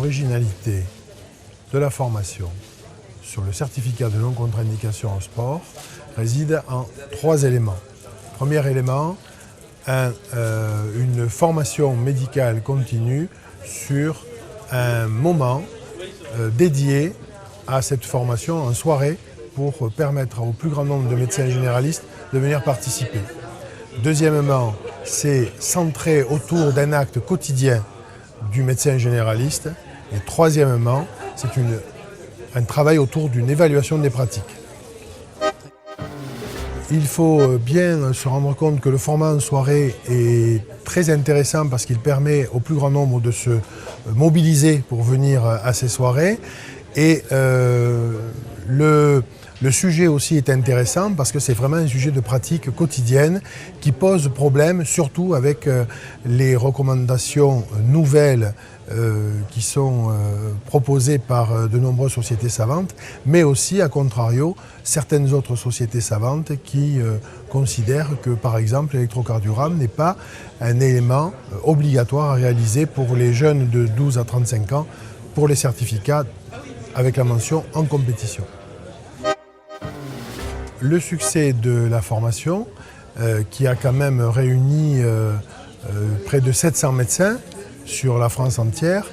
l'originalité de la formation sur le certificat de non-contre-indication au sport réside en 3 éléments. Premier élément, une formation médicale continue sur un moment dédié à cette formation en soirée pour permettre au plus grand nombre de médecins généralistes de venir participer. Deuxièmement, c'est centré autour d'un acte quotidien du médecin généraliste. Et troisièmement, c'est un travail autour d'une évaluation des pratiques. Il faut bien se rendre compte que le format en soirée est très intéressant parce qu'il permet au plus grand nombre de se mobiliser pour venir à ces soirées. Et le sujet aussi est intéressant parce que c'est vraiment un sujet de pratique quotidienne qui pose problème, surtout avec les recommandations nouvelles qui sont proposées par de nombreuses sociétés savantes, mais aussi, à contrario, certaines autres sociétés savantes qui considèrent que, par exemple, l'électrocardiogramme n'est pas un élément obligatoire à réaliser pour les jeunes de 12 à 35 ans pour les certificats avec la mention en compétition. Le succès de la formation, qui a quand même réuni près de 700 médecins sur la France entière,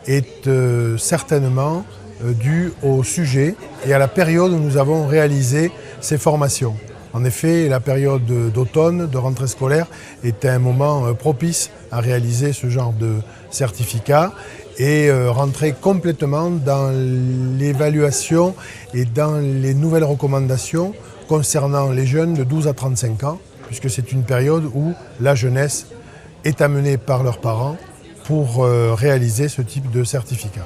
est certainement dû au sujet et à la période où nous avons réalisé ces formations. En effet, la période d'automne, de rentrée scolaire, est un moment propice à réaliser ce genre de certificat et rentrer complètement dans l'évaluation et dans les nouvelles recommandations concernant les jeunes de 12 à 35 ans, puisque c'est une période où la jeunesse est amenée par leurs parents pour réaliser ce type de certificat.